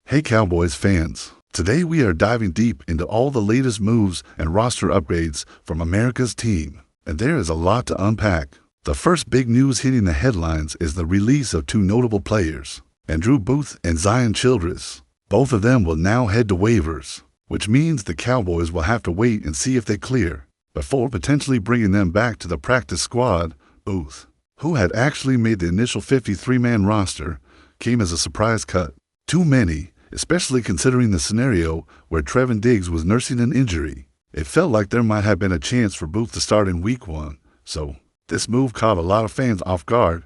Hey Cowboys fans, today we are diving deep into all the latest moves and roster upgrades from America's team, and there is a lot to unpack. The first big news hitting the headlines is the release of two notable players, Andrew Booth and Zion Childress. Both of them will now head to waivers, which means the Cowboys will have to wait and see if they clear before potentially bringing them back to the practice squad. Booth, who had actually made the initial 53-man roster, came as a surprise cut. Too many, especially considering the scenario where Trevon Diggs was nursing an injury. It felt like there might have been a chance for Booth to start in Week 1, so this move caught a lot of fans off guard.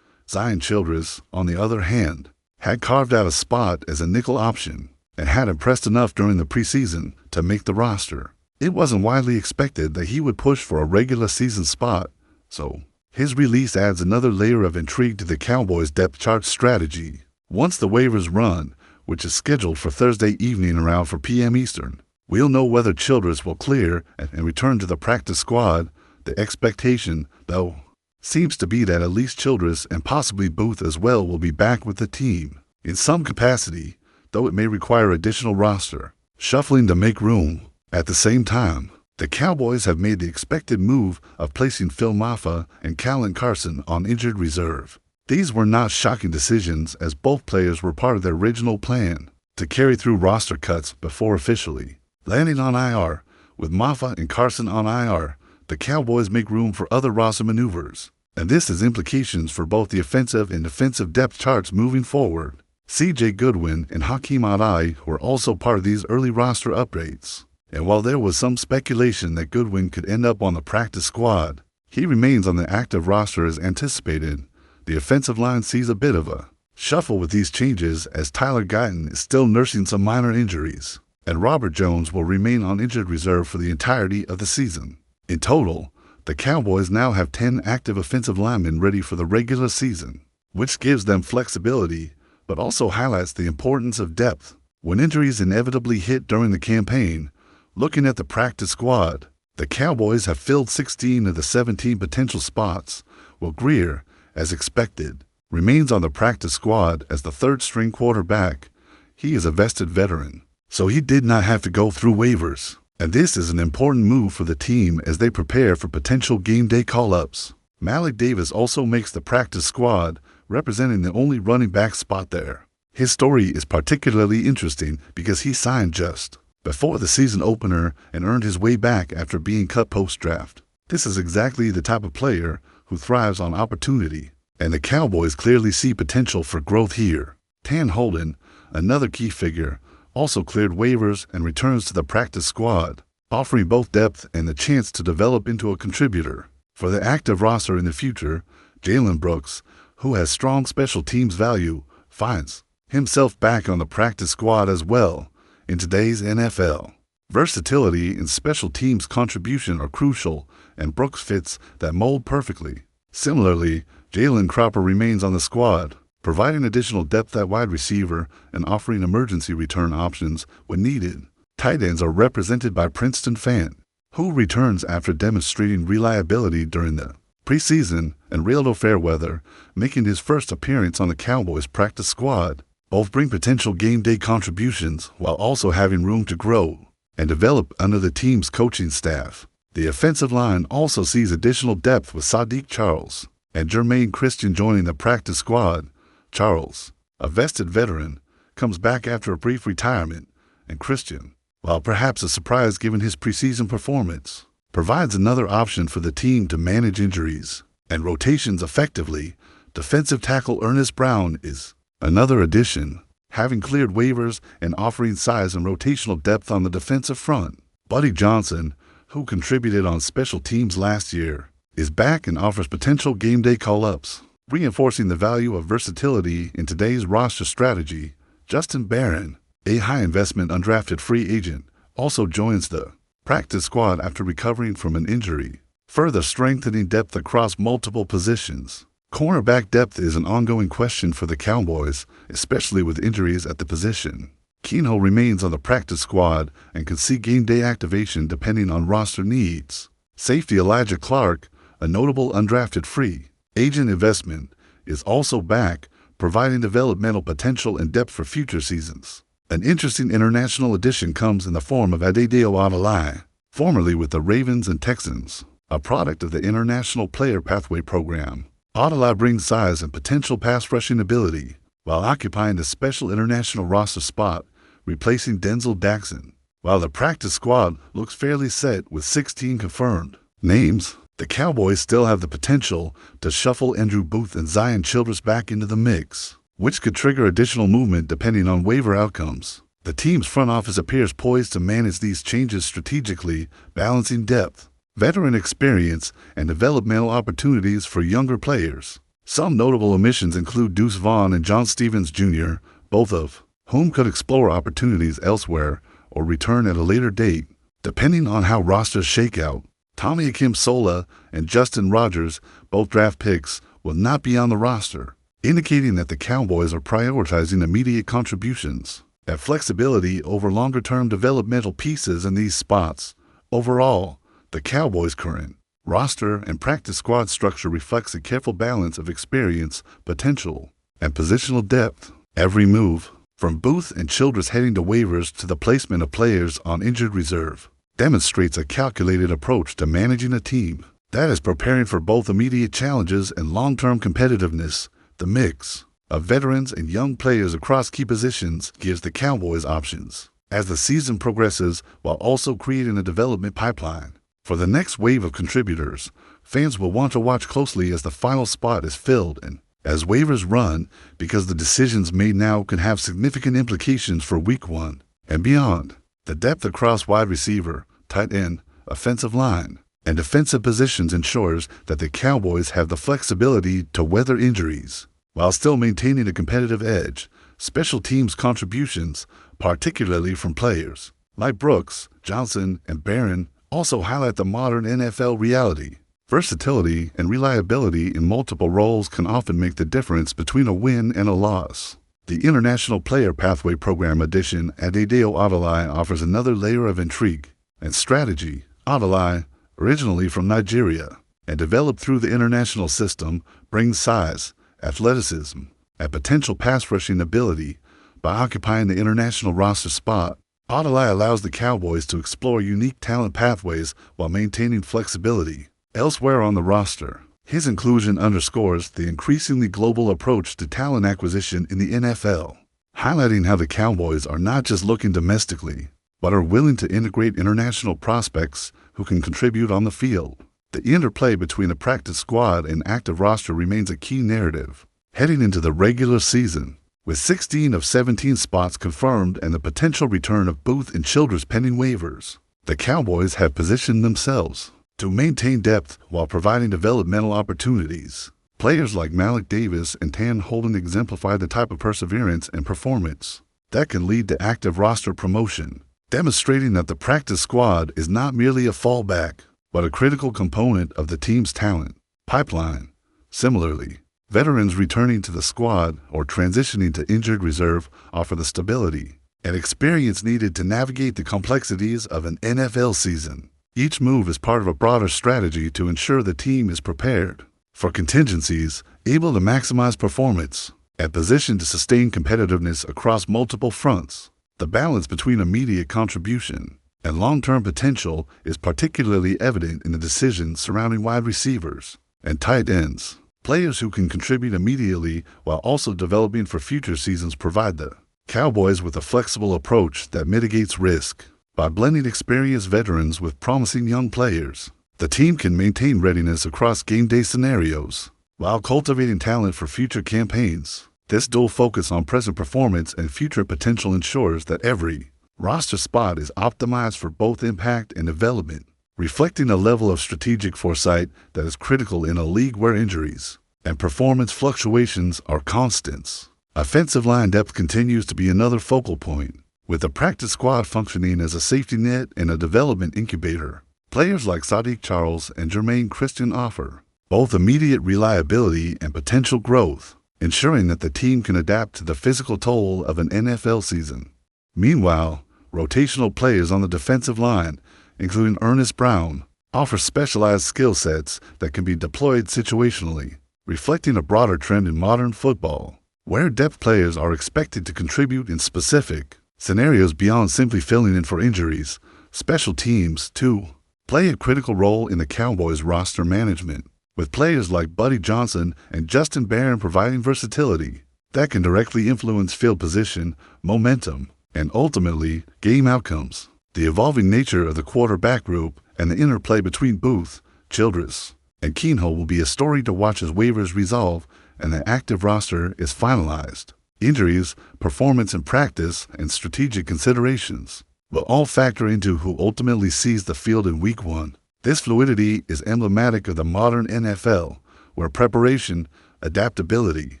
Zion Childress, on the other hand, had carved out a spot as a nickel option and had impressed enough during the preseason to make the roster. It wasn't widely expected that he would push for a regular season spot, so his release adds another layer of intrigue to the Cowboys' depth chart strategy. Once the waivers run, which is scheduled for Thursday evening around 4 p.m. Eastern, we'll know whether Childress will clear and return to the practice squad. The expectation, though, seems to be that at least Childress and possibly Booth as well will be back with the team in some capacity, though it may require additional roster shuffling to make room. At the same time, the Cowboys have made the expected move of placing Phil Mafah and Callan Carson on injured reserve. These were not shocking decisions, as both players were part of their original plan to carry through roster cuts before officially landing on IR. With Mafah and Carson on IR, the Cowboys make room for other roster maneuvers, and this has implications for both the offensive and defensive depth charts moving forward. C.J. Goodwin and Hakeem Adai were also part of these early roster upgrades, and while there was some speculation that Goodwin could end up on the practice squad, he remains on the active roster as anticipated. The offensive line sees a bit of a shuffle with these changes, as Tyler Guyton is still nursing some minor injuries, and Robert Jones will remain on injured reserve for the entirety of the season. In total, the Cowboys now have 10 active offensive linemen ready for the regular season, which gives them flexibility, but also highlights the importance of depth when injuries inevitably hit during the campaign. Looking at the practice squad, the Cowboys have filled 16 of the 17 potential spots, while Greer, as expected, remains on the practice squad as the third-string quarterback. He is a vested veteran, so he did not have to go through waivers, and this is an important move for the team as they prepare for potential game day call-ups. Malik Davis also makes the practice squad, representing the only running back spot there. His story is particularly interesting because he signed just before the season opener and earned his way back after being cut post-draft. This is exactly the type of player who thrives on opportunity, and the Cowboys clearly see potential for growth here. Tan Holden, another key figure, also cleared waivers and returns to the practice squad, offering both depth and the chance to develop into a contributor. For the active roster in the future, Jalen Brooks, who has strong special teams value, finds himself back on the practice squad as well. In today's NFL, versatility and special teams contribution are crucial, and Brooks fits that mold perfectly. Similarly, Jalen Cropper remains on the squad, providing additional depth at wide receiver and offering emergency return options when needed. Tight ends are represented by Princeton Fant, who returns after demonstrating reliability during the preseason, and Reildo Fairweather, making his first appearance on the Cowboys practice squad. Both bring potential game day contributions while also having room to grow and develop under the team's coaching staff. The offensive line also sees additional depth with Sadiq Charles and Jermaine Christian joining the practice squad. Charles, a vested veteran, comes back after a brief retirement, and Christian, while perhaps a surprise given his preseason performance, provides another option for the team to manage injuries and rotations effectively. Defensive tackle Ernest Brown is another addition, having cleared waivers and offering size and rotational depth on the defensive front. Buddy Johnson, who contributed on special teams last year, is back and offers potential game day call-ups, reinforcing the value of versatility in today's roster strategy. Justin Barron, a high-investment undrafted free agent, also joins the practice squad after recovering from an injury, further strengthening depth across multiple positions. Cornerback depth is an ongoing question for the Cowboys, especially with injuries at the position. Keno remains on the practice squad and can see game day activation depending on roster needs. Safety Elijah Clark, a notable undrafted free agent investment, is also back, providing developmental potential and depth for future seasons. An interesting international addition comes in the form of JADEVEON Clowney, formerly with the Ravens and Texans, a product of the International Player Pathway Program. Clowney brings size and potential pass rushing ability, while occupying the special international roster spot, replacing Denzel Jackson. While the practice squad looks fairly set with 16 confirmed names, the Cowboys still have the potential to shuffle Andrew Booth and Zion Childress back into the mix, which could trigger additional movement depending on waiver outcomes. The team's front office appears poised to manage these changes strategically, balancing depth, veteran experience, and developmental opportunities for younger players. Some notable omissions include Deuce Vaughn and John Stevens Jr., both of whom could explore opportunities elsewhere or return at a later date, depending on how rosters shake out. Tommy Akim-Sola and Justin Rogers, both draft picks, will not be on the roster, indicating that the Cowboys are prioritizing immediate contributions and flexibility over longer-term developmental pieces in these spots. Overall, the Cowboys' current roster and practice squad structure reflects a careful balance of experience, potential, and positional depth. Every move, from Booth and Childress heading to waivers to the placement of players on injured reserve, demonstrates a calculated approach to managing a team that is preparing for both immediate challenges and long-term competitiveness. The mix of veterans and young players across key positions gives the Cowboys options as the season progresses, while also creating a development pipeline for the next wave of contributors. Fans will want to watch closely as the final spot is filled and as waivers run, because the decisions made now can have significant implications for Week 1 and beyond. The depth across wide receiver, tight end, offensive line, and defensive positions ensures that the Cowboys have the flexibility to weather injuries while still maintaining a competitive edge. Special teams contributions, particularly from players like Brooks, Johnson, and Barron, also highlight the modern NFL reality. Versatility and reliability in multiple roles can often make the difference between a win and a loss. The International Player Pathway Program addition at JADEVEON Clowney offers another layer of intrigue and strategy. Clowney, originally from Nigeria and developed through the international system, brings size, athleticism, and potential pass rushing ability. By occupying the international roster spot, Clowney allows the Cowboys to explore unique talent pathways while maintaining flexibility elsewhere on the roster. His inclusion underscores the increasingly global approach to talent acquisition in the NFL, highlighting how the Cowboys are not just looking domestically, but are willing to integrate international prospects who can contribute on the field. The interplay between the practice squad and active roster remains a key narrative heading into the regular season. With 16 of 17 spots confirmed and the potential return of Booth and Childress pending waivers, the Cowboys have positioned themselves to maintain depth while providing developmental opportunities. Players like Malik Davis and Tan Holden exemplify the type of perseverance and performance that can lead to active roster promotion, demonstrating that the practice squad is not merely a fallback, but a critical component of the team's talent pipeline. Similarly, veterans returning to the squad or transitioning to injured reserve offer the stability and experience needed to navigate the complexities of an NFL season. Each move is part of a broader strategy to ensure the team is prepared for contingencies, able to maximize performance, and positioned to sustain competitiveness across multiple fronts. The balance between immediate contribution and long-term potential is particularly evident in the decisions surrounding wide receivers and tight ends. Players who can contribute immediately while also developing for future seasons provide the Cowboys with a flexible approach that mitigates risk. By blending experienced veterans with promising young players, the team can maintain readiness across game day scenarios while cultivating talent for future campaigns. This dual focus on present performance and future potential ensures that every roster spot is optimized for both impact and development, reflecting a level of strategic foresight that is critical in a league where injuries and performance fluctuations are constants. Offensive line depth continues to be another focal point, with the practice squad functioning as a safety net and a development incubator. Players like Sadiq Charles and Jermaine Christian offer both immediate reliability and potential growth, ensuring that the team can adapt to the physical toll of an NFL season. Meanwhile, rotational players on the defensive line, including Ernest Brown, offer specialized skill sets that can be deployed situationally, reflecting a broader trend in modern football, where depth players are expected to contribute in specific Scenarios beyond simply filling in for injuries. Special teams, too, play a critical role in the Cowboys' roster management, with players like Buddy Johnson and Justin Barron providing versatility that can directly influence field position, momentum, and ultimately game outcomes. The evolving nature of the quarterback group and the interplay between Booth, Childress, and Keenholz will be a story to watch as waivers resolve and the active roster is finalized. Injuries, performance in practice, and strategic considerations will all factor into who ultimately sees the field in Week 1. This fluidity is emblematic of the modern NFL, where preparation, adaptability,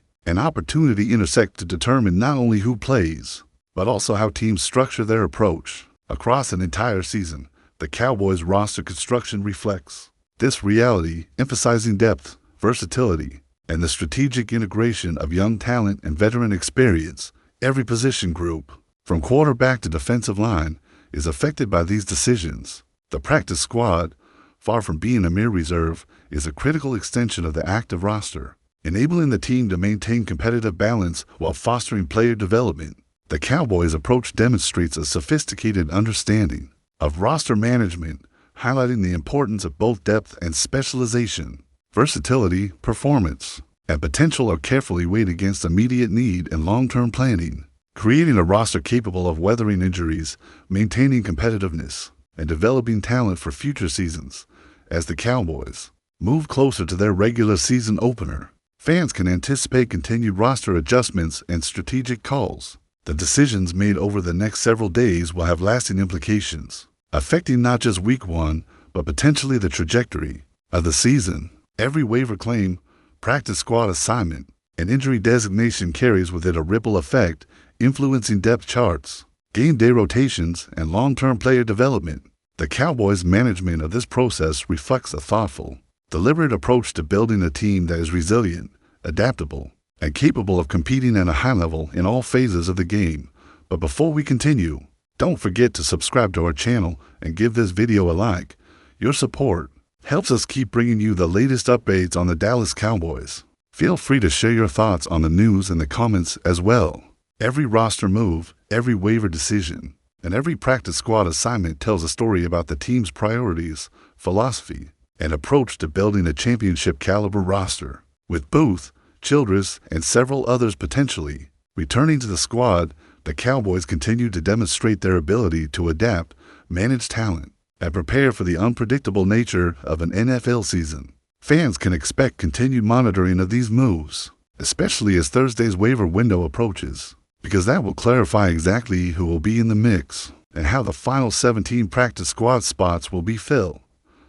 and opportunity intersect to determine not only who plays, but also how teams structure their approach. Across an entire season, the Cowboys' roster construction reflects this reality, emphasizing depth, versatility, and the strategic integration of young talent and veteran experience. Every position group, from quarterback to defensive line, is affected by these decisions. The practice squad, far from being a mere reserve, is a critical extension of the active roster, enabling the team to maintain competitive balance while fostering player development. The Cowboys' approach demonstrates a sophisticated understanding of roster management, highlighting the importance of both depth and specialization. Versatility, performance, and potential are carefully weighed against immediate need and long-term planning, creating a roster capable of weathering injuries, maintaining competitiveness, and developing talent for future seasons. As the Cowboys move closer to their regular season opener, fans can anticipate continued roster adjustments and strategic calls. The decisions made over the next several days will have lasting implications, affecting not just Week 1, but potentially the trajectory of the season. Every waiver claim, practice squad assignment, and injury designation carries with it a ripple effect, influencing depth charts, game day rotations, and long-term player development. The Cowboys' management of this process reflects a thoughtful, deliberate approach to building a team that is resilient, adaptable, and capable of competing at a high level in all phases of the game. But before we continue, don't forget to subscribe to our channel and give this video a like. Your support helps us keep bringing you the latest updates on the Dallas Cowboys. Feel free to share your thoughts on the news in the comments as well. Every roster move, every waiver decision, and every practice squad assignment tells a story about the team's priorities, philosophy, and approach to building a championship-caliber roster. With Booth, Childress, and several others potentially returning to the squad, the Cowboys continue to demonstrate their ability to adapt, manage talent, and prepare for the unpredictable nature of an NFL season. Fans can expect continued monitoring of these moves, especially as Thursday's waiver window approaches, because that will clarify exactly who will be in the mix and how the final 17 practice squad spots will be filled.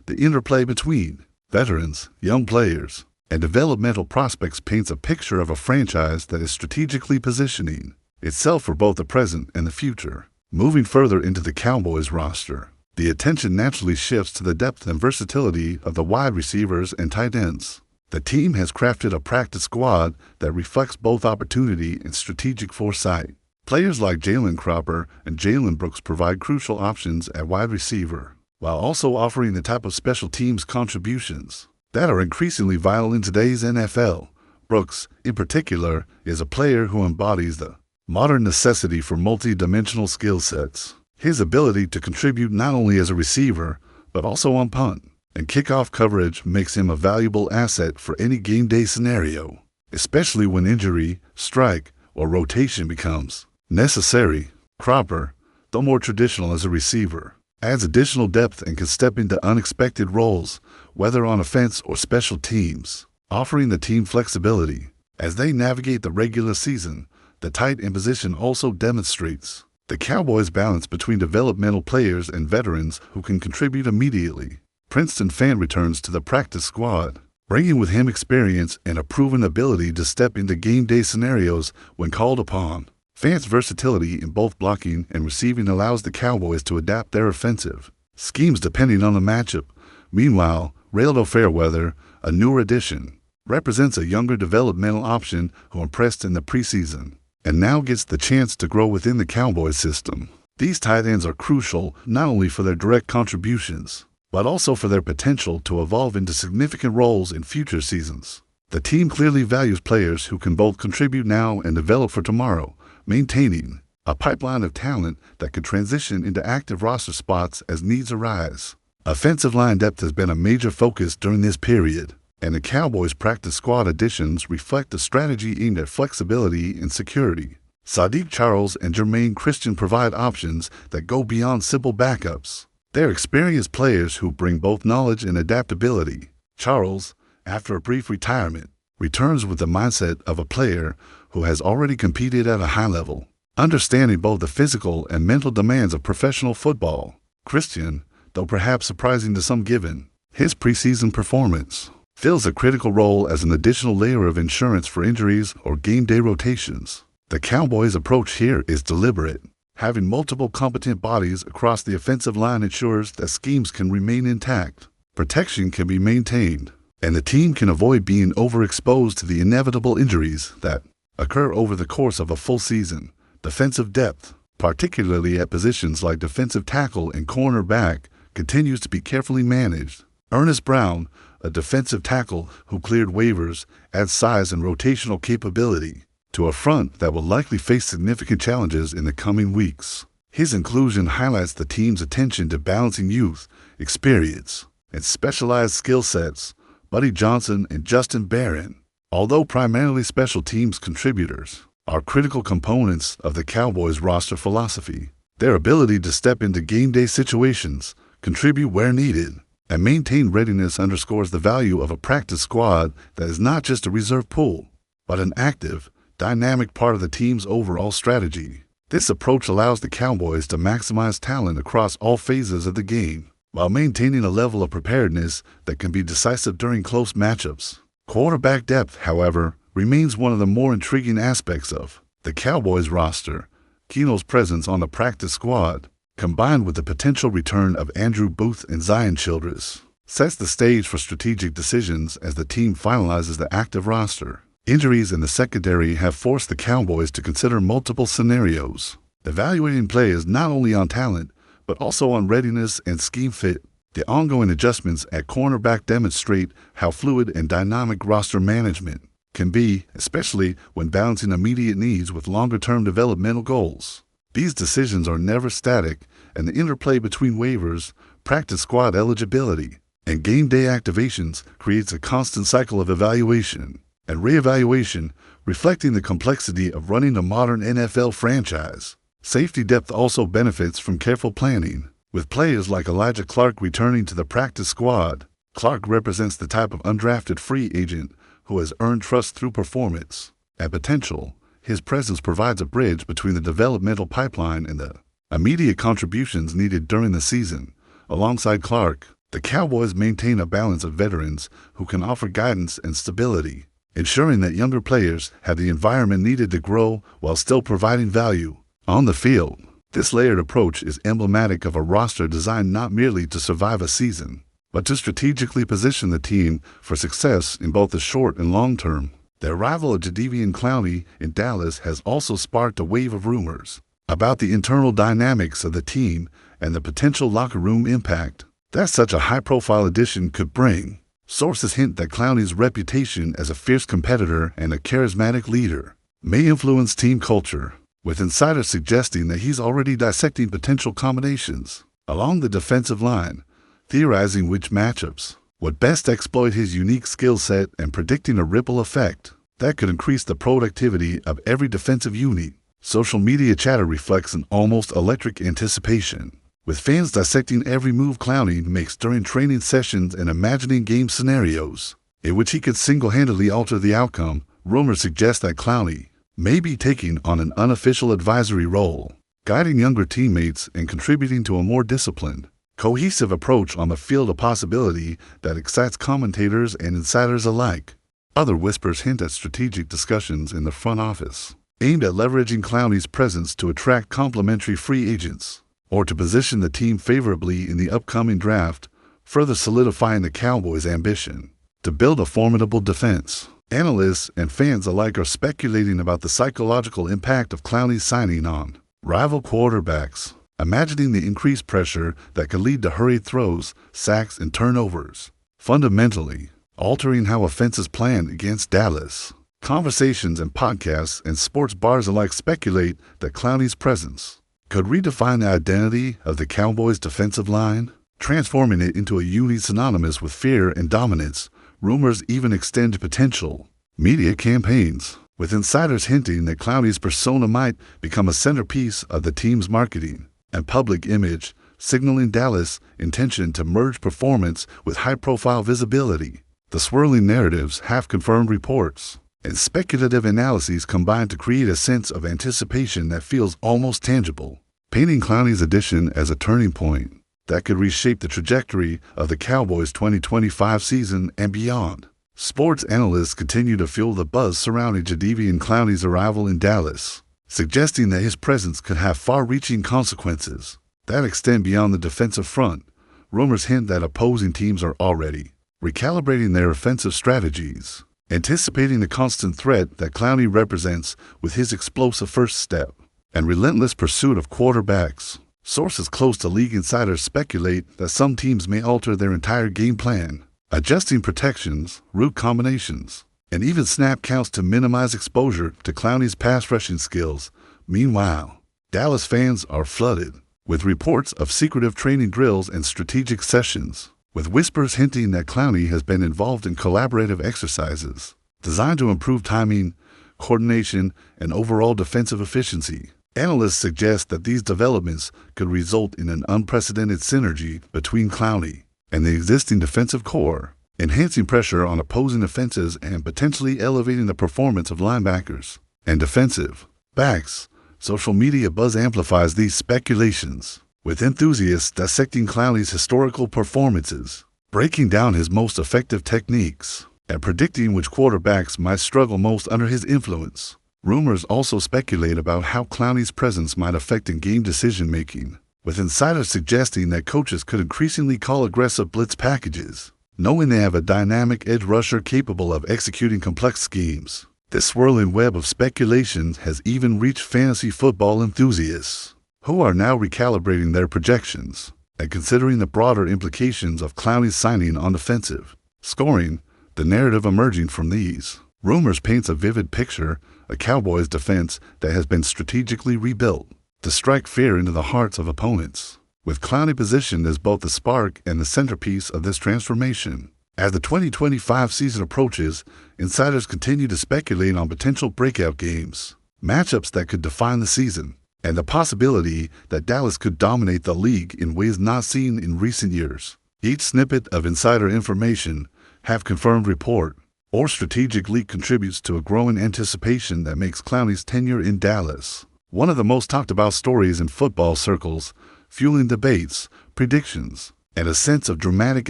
The interplay between veterans, young players, and developmental prospects paints a picture of a franchise that is strategically positioning itself for both the present and the future. Moving further into the Cowboys roster, the attention naturally shifts to the depth and versatility of the wide receivers and tight ends. The team has crafted a practice squad that reflects both opportunity and strategic foresight. Players like Jalen Cropper and Jalen Brooks provide crucial options at wide receiver, while also offering the type of special teams contributions that are increasingly vital in today's NFL. Brooks, in particular, is a player who embodies the modern necessity for multi-dimensional skill sets. His ability to contribute not only as a receiver, but also on punt and kickoff coverage makes him a valuable asset for any game day scenario, especially when injury, strike, or rotation becomes necessary. Cropper, though more traditional as a receiver, adds additional depth and can step into unexpected roles, whether on offense or special teams, offering the team flexibility. As they navigate the regular season, the tight end position also demonstrates the Cowboys' balance between developmental players and veterans who can contribute immediately. Princeton Fan returns to the practice squad, bringing with him experience and a proven ability to step into game day scenarios when called upon. Fan's versatility in both blocking and receiving allows the Cowboys to adapt their offensive schemes depending on the matchup. Meanwhile, Raylo Fairweather, a newer addition, represents a younger developmental option who impressed in the preseason and now gets the chance to grow within the Cowboys system. These tight ends are crucial not only for their direct contributions, but also for their potential to evolve into significant roles in future seasons. The team clearly values players who can both contribute now and develop for tomorrow, maintaining a pipeline of talent that could transition into active roster spots as needs arise. Offensive line depth has been a major focus during this period, and the Cowboys' practice squad additions reflect a strategy aimed at flexibility and security. Sadiq Charles and Jermaine Christian provide options that go beyond simple backups. They're experienced players who bring both knowledge and adaptability. Charles, after a brief retirement, returns with the mindset of a player who has already competed at a high level, understanding both the physical and mental demands of professional football. Christian, though perhaps surprising to some given his preseason performance, fills a critical role as an additional layer of insurance for injuries or game day rotations. The Cowboys' approach here is deliberate. Having multiple competent bodies across the offensive line ensures that schemes can remain intact, protection can be maintained, and the team can avoid being overexposed to the inevitable injuries that occur over the course of a full season. Defensive depth, particularly at positions like defensive tackle and cornerback, continues to be carefully managed. Ernest Brown, a defensive tackle who cleared waivers, adds size and rotational capability to a front that will likely face significant challenges in the coming weeks. His inclusion highlights the team's attention to balancing youth, experience, and specialized skill sets. Buddy Johnson and Justin Barron, although primarily special teams contributors, are critical components of the Cowboys' roster philosophy. Their ability to step into game day situations, contribute where needed, and maintain readiness underscores the value of a practice squad that is not just a reserve pool, but an active, dynamic part of the team's overall strategy. This approach allows the Cowboys to maximize talent across all phases of the game, while maintaining a level of preparedness that can be decisive during close matchups. Quarterback depth, however, remains one of the more intriguing aspects of the Cowboys roster. Keno's presence on the practice squad, combined with the potential return of Andrew Booth and Zion Childress, sets the stage for strategic decisions as the team finalizes the active roster. Injuries in the secondary have forced the Cowboys to consider multiple scenarios, evaluating players not only on talent, but also on readiness and scheme fit. The ongoing adjustments at cornerback demonstrate how fluid and dynamic roster management can be, especially when balancing immediate needs with longer-term developmental goals. These decisions are never static, and the interplay between waivers, practice squad eligibility, and game day activations creates a constant cycle of evaluation and reevaluation, reflecting the complexity of running a modern NFL franchise. Safety depth also benefits from careful planning. With players like Elijah Clark returning to the practice squad, Clark represents the type of undrafted free agent who has earned trust through performance and potential. His presence provides a bridge between the developmental pipeline and the immediate contributions needed during the season. Alongside Clark, the Cowboys maintain a balance of veterans who can offer guidance and stability, ensuring that younger players have the environment needed to grow while still providing value on the field. This layered approach is emblematic of a roster designed not merely to survive a season, but to strategically position the team for success in both the short and long term. The arrival of JADEVEON Clowney in Dallas has also sparked a wave of rumors about the internal dynamics of the team and the potential locker room impact that such a high-profile addition could bring. Sources hint that Clowney's reputation as a fierce competitor and a charismatic leader may influence team culture, with insiders suggesting that he's already dissecting potential combinations along the defensive line, theorizing which matchups would best exploit his unique skill set and predicting a ripple effect that could increase the productivity of every defensive unit. Social media chatter reflects an almost electric anticipation, with fans dissecting every move Clowney makes during training sessions and imagining game scenarios in which he could single-handedly alter the outcome. Rumors suggest that Clowney may be taking on an unofficial advisory role, guiding younger teammates and contributing to a more disciplined, cohesive approach on the field, a possibility that excites commentators and insiders alike. Other whispers hint at strategic discussions in the front office, aimed at leveraging Clowney's presence to attract complementary free agents, or to position the team favorably in the upcoming draft, further solidifying the Cowboys' ambition to build a formidable defense. Analysts and fans alike are speculating about the psychological impact of Clowney's signing on rival quarterbacks, imagining the increased pressure that could lead to hurried throws, sacks, and turnovers, fundamentally altering how offenses plan against Dallas. Conversations and podcasts and sports bars alike speculate that Clowney's presence could redefine the identity of the Cowboys' defensive line, transforming it into a unit synonymous with fear and dominance. Rumors even extend potential media campaigns, with insiders hinting that Clowney's persona might become a centerpiece of the team's marketing and public image, signaling Dallas' intention to merge performance with high-profile visibility. The swirling narratives, half-confirmed reports, and speculative analyses combine to create a sense of anticipation that feels almost tangible, painting Clowney's addition as a turning point that could reshape the trajectory of the Cowboys' 2025 season and beyond. Sports analysts continue to fuel the buzz surrounding JADEVEON Clowney's arrival in Dallas, suggesting that his presence could have far-reaching consequences that extend beyond the defensive front. Rumors hint that opposing teams are already recalibrating their offensive strategies, anticipating the constant threat that Clowney represents with his explosive first step and relentless pursuit of quarterbacks. Sources close to league insiders speculate that some teams may alter their entire game plan, adjusting protections, route combinations, and even snap counts to minimize exposure to Clowney's pass rushing skills. Meanwhile, Dallas fans are flooded with reports of secretive training drills and strategic sessions, with whispers hinting that Clowney has been involved in collaborative exercises designed to improve timing, coordination, and overall defensive efficiency. Analysts suggest that these developments could result in an unprecedented synergy between Clowney and the existing defensive core, enhancing pressure on opposing offenses and potentially elevating the performance of linebackers and defensive backs. Social media buzz amplifies these speculations, with enthusiasts dissecting Clowney's historical performances, breaking down his most effective techniques, and predicting which quarterbacks might struggle most under his influence. Rumors also speculate about how Clowney's presence might affect in-game decision-making, with insiders suggesting that coaches could increasingly call aggressive blitz packages, knowing they have a dynamic edge rusher capable of executing complex schemes. This swirling web of speculation has even reached fantasy football enthusiasts, who are now recalibrating their projections and considering the broader implications of Clowney's signing on defensive scoring. The narrative emerging from these rumors paints a vivid picture: a Cowboys defense that has been strategically rebuilt to strike fear into the hearts of opponents, with Clowney positioned as both the spark and the centerpiece of this transformation. As the 2025 season approaches, insiders continue to speculate on potential breakout games, matchups that could define the season, and the possibility that Dallas could dominate the league in ways not seen in recent years. Each snippet of insider information, half-confirmed report, or strategic leak contributes to a growing anticipation that makes Clowney's tenure in Dallas one of the most talked-about stories in football circles, fueling debates, predictions, and a sense of dramatic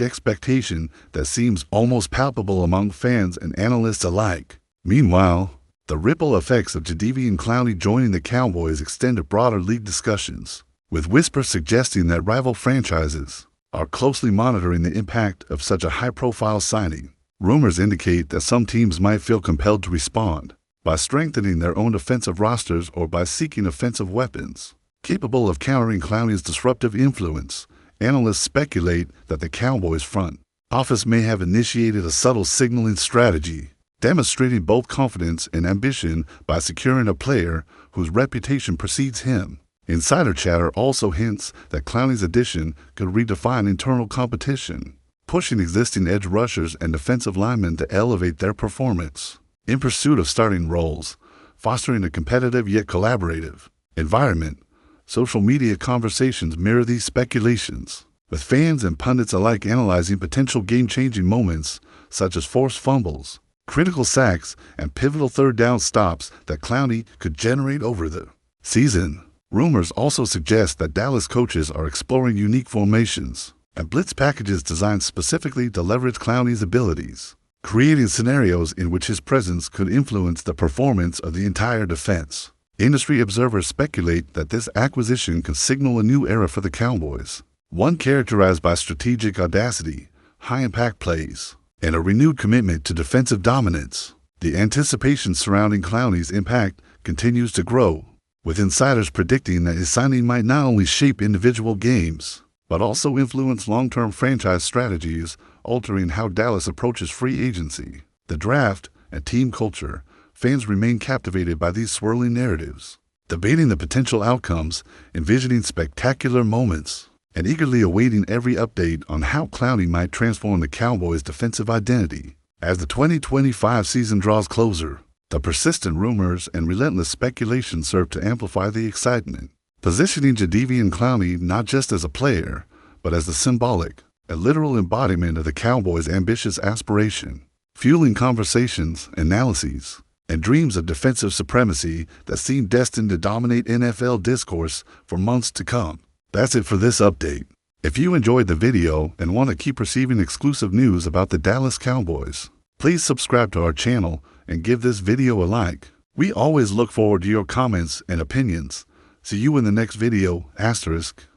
expectation that seems almost palpable among fans and analysts alike. Meanwhile, the ripple effects of JADEVEON Clowney joining the Cowboys extend to broader league discussions, with whispers suggesting that rival franchises are closely monitoring the impact of such a high-profile signing. Rumors indicate that some teams might feel compelled to respond by strengthening their own defensive rosters or by seeking offensive weapons capable of countering Clowney's disruptive influence. Analysts speculate that the Cowboys' front office may have initiated a subtle signaling strategy, demonstrating both confidence and ambition by securing a player whose reputation precedes him. Insider chatter also hints that Clowney's addition could redefine internal competition, pushing existing edge rushers and defensive linemen to elevate their performance in pursuit of starting roles, fostering a competitive yet collaborative environment. Social media conversations mirror these speculations, with fans and pundits alike analyzing potential game-changing moments such as forced fumbles, critical sacks, and pivotal third-down stops that Clowney could generate over the season. Rumors also suggest that Dallas coaches are exploring unique formations and blitz packages designed specifically to leverage Clowney's abilities, creating scenarios in which his presence could influence the performance of the entire defense. Industry observers speculate that this acquisition could signal a new era for the Cowboys, one characterized by strategic audacity, high-impact plays, and a renewed commitment to defensive dominance. The anticipation surrounding Clowney's impact continues to grow, with insiders predicting that his signing might not only shape individual games, but also influence long-term franchise strategies, altering how Dallas approaches free agency, the draft, and team culture. fans remain captivated by these swirling narratives, debating the potential outcomes, envisioning spectacular moments, and eagerly awaiting every update on how Clowney might transform the Cowboys' defensive identity. As the 2025 season draws closer, the persistent rumors and relentless speculation serve to amplify the excitement, positioning JADEVEON Clowney not just as a player, but as the symbolic, a literal embodiment of the Cowboys' ambitious aspiration, fueling conversations, analyses, and dreams of defensive supremacy that seem destined to dominate NFL discourse for months to come. That's it for this update. If you enjoyed the video and want to keep receiving exclusive news about the Dallas Cowboys, please subscribe to our channel and give this video a like. We always look forward to your comments and opinions. See you in the next video, *.